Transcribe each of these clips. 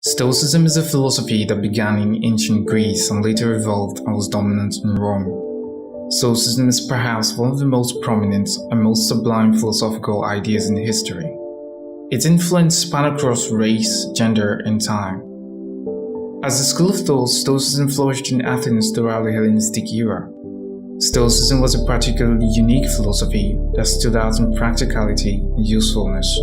Stoicism is a philosophy that began in ancient Greece and later evolved and was dominant in Rome. Stoicism is perhaps one of the most prominent and most sublime philosophical ideas in history. Its influence spanned across race, gender, and time. As a school of thought, Stoicism flourished in Athens throughout the Hellenistic era. Stoicism was a particularly unique philosophy that stood out in practicality and usefulness.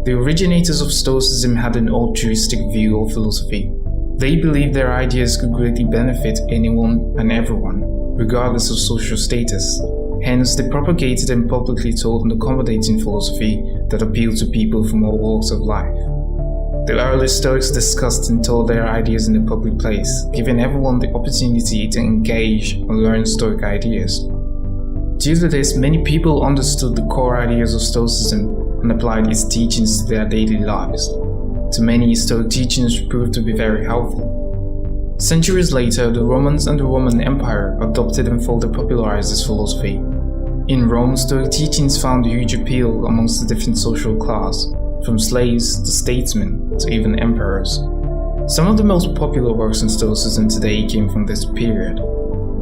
The originators of Stoicism had an altruistic view of philosophy. They believed their ideas could greatly benefit anyone and everyone, regardless of social status. Hence, they propagated and publicly taught an accommodating philosophy that appealed to people from all walks of life. The early Stoics discussed and taught their ideas in the public place, giving everyone the opportunity to engage and learn Stoic ideas. Due to this, many people understood the core ideas of Stoicism and applied its teachings to their daily lives. To many, Stoic teachings proved to be very helpful. Centuries later, the Romans and the Roman Empire adopted and further popularized this philosophy. In Rome, Stoic teachings found huge appeal amongst the different social class, from slaves to statesmen to even emperors. Some of the most popular works on Stoicism today came from this period.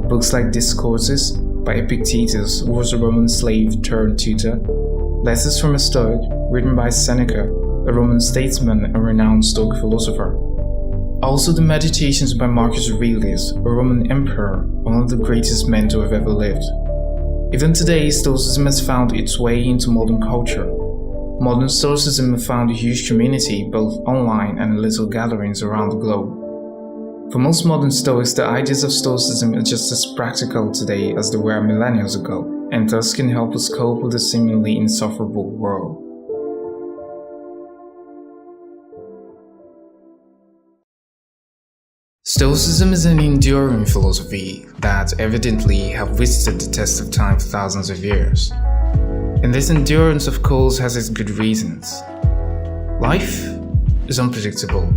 Books like Discourses by Epictetus, who was a Roman slave turned tutor, Letters from a Stoic, written by Seneca, a Roman statesman and renowned Stoic philosopher. Also the Meditations by Marcus Aurelius, a Roman emperor, one of the greatest men to have ever lived. Even today, Stoicism has found its way into modern culture. Modern Stoicism has found a huge community, both online and in little gatherings around the globe. For most modern Stoics, the ideas of Stoicism are just as practical today as they were millennia ago, and thus can help us cope with a seemingly insufferable world. Stoicism is an enduring philosophy that evidently have withstood the test of time for thousands of years. And this endurance, of course, has its good reasons. Life is unpredictable.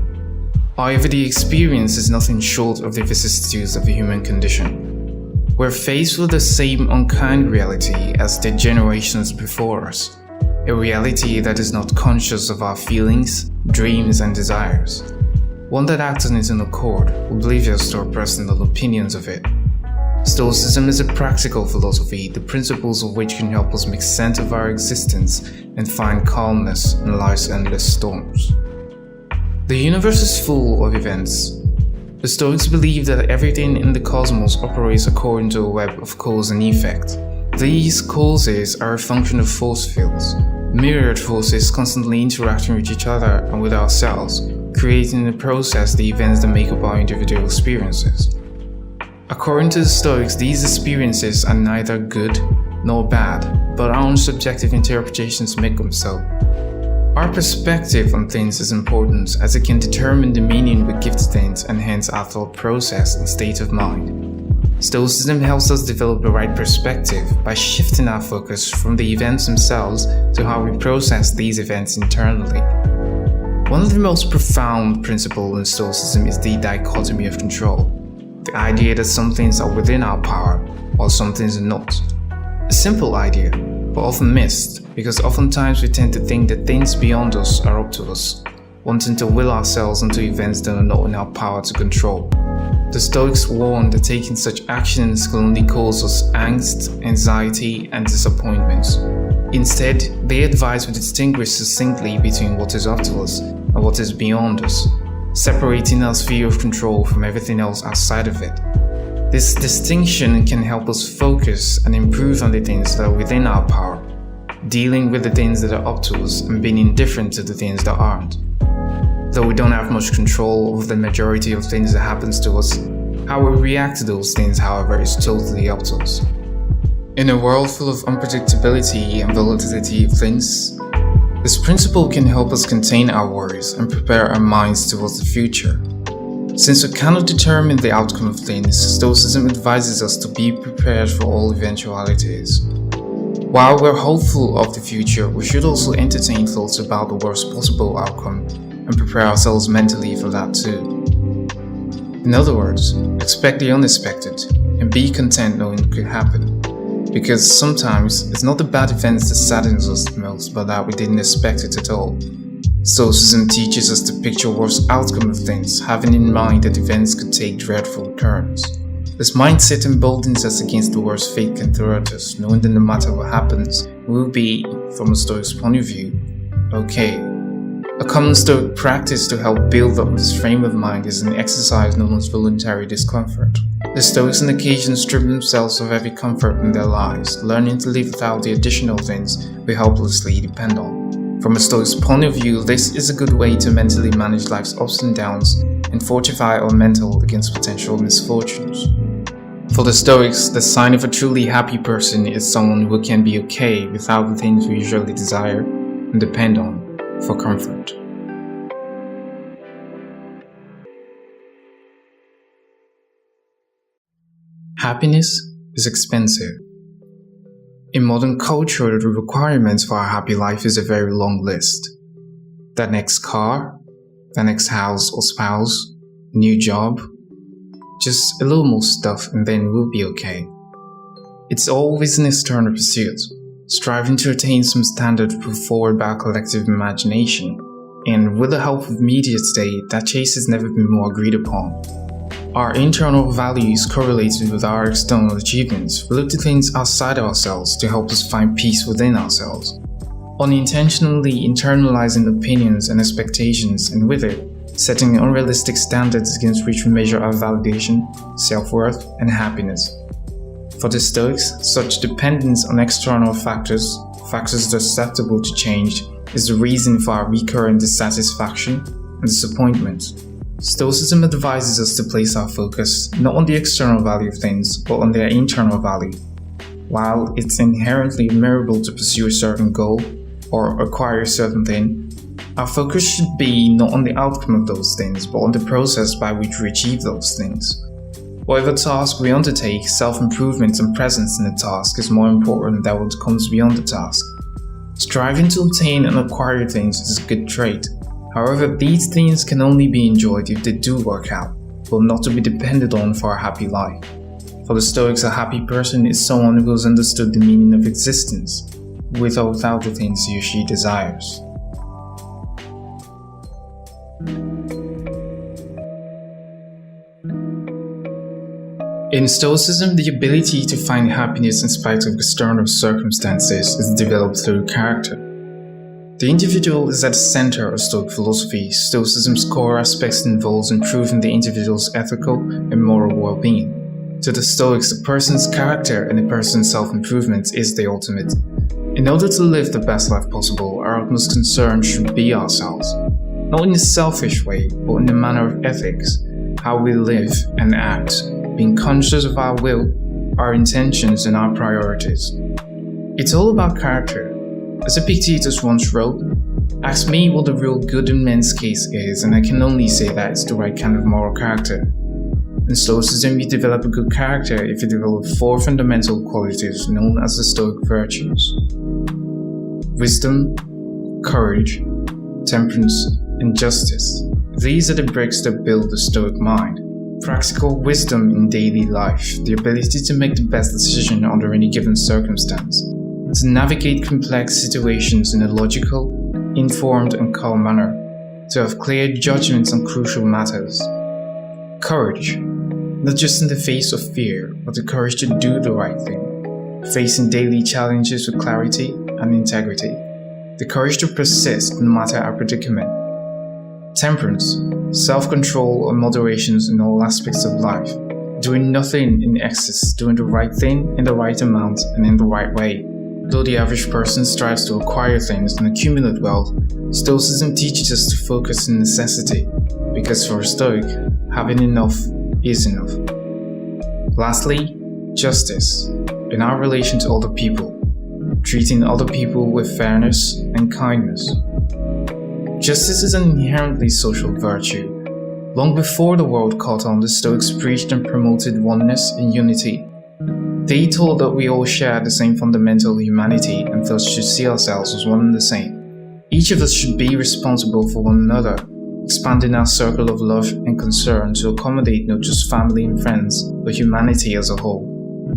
However, the experience is nothing short of the vicissitudes of the human condition. We're faced with the same unkind reality as the generations before us, a reality that is not conscious of our feelings, dreams, and desires, one that acts on its own accord, oblivious to our personal opinions of it. Stoicism is a practical philosophy, the principles of which can help us make sense of our existence and find calmness in life's endless storms. The universe is full of events. The Stoics believe that everything in the cosmos operates according to a web of cause and effect. These causes are a function of force fields, myriad forces constantly interacting with each other and with ourselves, creating in the process the events that make up our individual experiences. According to the Stoics, these experiences are neither good nor bad, but our own subjective interpretations make them so. Our perspective on things is important as it can determine the meaning we give to things and hence our thought process and state of mind. Stoicism helps us develop the right perspective by shifting our focus from the events themselves to how we process these events internally. One of the most profound principles in Stoicism is the dichotomy of control, the idea that some things are within our power while some things are not. A simple idea, but often missed, because oftentimes we tend to think that things beyond us are up to us, wanting to will ourselves into events that are not in our power to control. The Stoics warn that taking such actions can only cause us angst, anxiety, and disappointment. Instead, they advise we distinguish succinctly between what is up to us and what is beyond us, separating our sphere of control from everything else outside of it. This distinction can help us focus and improve on the things that are within our power, dealing with the things that are up to us and being indifferent to the things that aren't. Though we don't have much control over the majority of things that happens to us, how we react to those things, however, is totally up to us. In a world full of unpredictability and volatility of things, this principle can help us contain our worries and prepare our minds towards the future. Since we cannot determine the outcome of things, Stoicism advises us to be prepared for all eventualities. While we're hopeful of the future, we should also entertain thoughts about the worst possible outcome and prepare ourselves mentally for that too. In other words, expect the unexpected and be content knowing it could happen. Because sometimes it's not the bad events that saddens us the most, but that we didn't expect it at all. Stoicism teaches us to picture worst outcome of things, having in mind that events could take dreadful turns. This mindset emboldens us against the worst fate can throw at us, knowing that no matter what happens, we'll be, from a Stoic's point of view, okay. A common Stoic practice to help build up this frame of mind is an exercise known as voluntary discomfort. The Stoics on occasion strip themselves of every comfort in their lives, learning to live without the additional things we helplessly depend on. From a Stoic's point of view, this is a good way to mentally manage life's ups and downs and fortify our mental against potential misfortunes. For the Stoics, the sign of a truly happy person is someone who can be okay without the things we usually desire and depend on for comfort. Happiness is expensive. In modern culture, the requirements for a happy life is a very long list. The next car, the next house or spouse, new job, just a little more stuff and then we'll be okay. It's always an external pursuit, striving to attain some standard put forward by our collective imagination, and with the help of media today, that chase has never been more agreed upon. Our internal values correlated with our external achievements. We look to things outside ourselves to help us find peace within ourselves. Unintentionally internalizing opinions and expectations, and with it, setting unrealistic standards against which we measure our validation, self-worth, and happiness. For the Stoics, such dependence on external factors that are susceptible to change, is the reason for our recurrent dissatisfaction and disappointment. Stoicism advises us to place our focus not on the external value of things, but on their internal value. While it's inherently admirable to pursue a certain goal or acquire a certain thing, our focus should be not on the outcome of those things, but on the process by which we achieve those things. Whatever task we undertake, self-improvement and presence in the task is more important than what comes beyond the task. Striving to obtain and acquire things is a good trait. However, these things can only be enjoyed if they do work out, but not to be depended on for a happy life. For the Stoics, a happy person is someone who has understood the meaning of existence, with or without the things he or she desires. In Stoicism, the ability to find happiness in spite of external circumstances is developed through character. The individual is at the center of Stoic philosophy. Stoicism's core aspects involves improving the individual's ethical and moral well-being. To the Stoics, a person's character and a person's self-improvement is the ultimate. In order to live the best life possible, our utmost concern should be ourselves. Not in a selfish way, but in the manner of ethics, how we live and act, being conscious of our will, our intentions, and our priorities. It's all about character. As Epictetus once wrote, "Ask me what the real good in men's case is, and I can only say that it's the right kind of moral character." In Stoicism, you develop a good character if you develop 4 fundamental qualities known as the Stoic virtues: wisdom, courage, temperance, and justice. These are the bricks that build the Stoic mind. Practical wisdom in daily life, the ability to make the best decision under any given circumstance, to navigate complex situations in a logical, informed, and calm manner, to have clear judgments on crucial matters. Courage, not just in the face of fear, but the courage to do the right thing, facing daily challenges with clarity and integrity, the courage to persist no matter our predicament. Temperance, self-control and moderation in all aspects of life, doing nothing in excess, doing the right thing in the right amount and in the right way. Though the average person strives to acquire things and accumulate wealth, Stoicism teaches us to focus on necessity, because for a Stoic, having enough is enough. Lastly, justice, in our relation to other people, treating other people with fairness and kindness. Justice is an inherently social virtue. Long before the world caught on, the Stoics preached and promoted oneness and unity. They taught that we all share the same fundamental humanity and thus should see ourselves as one and the same. Each of us should be responsible for one another, expanding our circle of love and concern to accommodate not just family and friends, but humanity as a whole.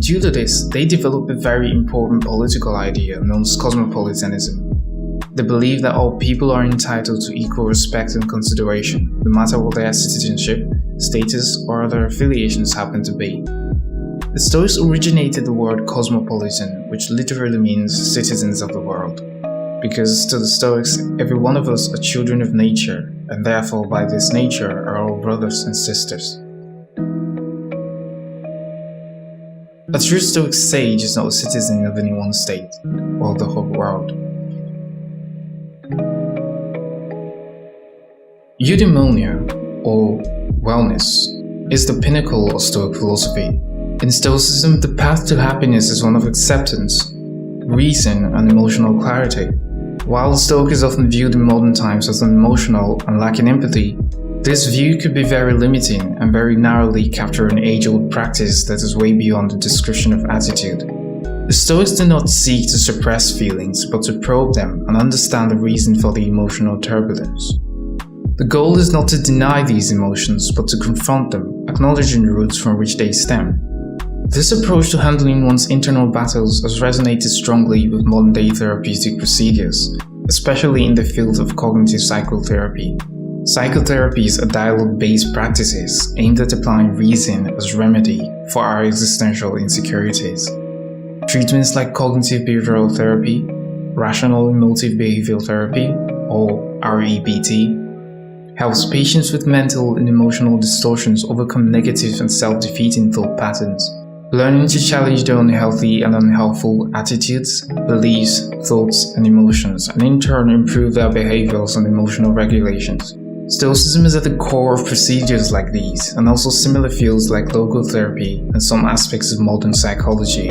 Due to this, they developed a very important political idea known as cosmopolitanism. They believe that all people are entitled to equal respect and consideration, no matter what their citizenship, status, or other affiliations happen to be. The Stoics originated the word cosmopolitan, which literally means citizens of the world, because to the Stoics, every one of us are children of nature, and therefore by this nature are all brothers and sisters. A true Stoic sage is not a citizen of any one state, or the whole world. Eudaimonia, or wellness, is the pinnacle of Stoic philosophy. In Stoicism, the path to happiness is one of acceptance, reason, and emotional clarity. While the Stoic is often viewed in modern times as unemotional and lacking empathy, this view could be very limiting and very narrowly capture an age-old practice that is way beyond the description of attitude. The Stoics do not seek to suppress feelings, but to probe them and understand the reason for the emotional turbulence. The goal is not to deny these emotions, but to confront them, acknowledging the roots from which they stem. This approach to handling one's internal battles has resonated strongly with modern-day therapeutic procedures, especially in the field of cognitive psychotherapy. Psychotherapies are dialogue-based practices aimed at applying reason as remedy for our existential insecurities. Treatments like cognitive behavioral therapy, rational emotive behavioral therapy, or REBT, helps patients with mental and emotional distortions overcome negative and self-defeating thought patterns, learning to challenge their unhealthy and unhelpful attitudes, beliefs, thoughts, and emotions, and in turn improve their behaviors and emotional regulations. Stoicism is at the core of procedures like these, and also similar fields like logotherapy and some aspects of modern psychology.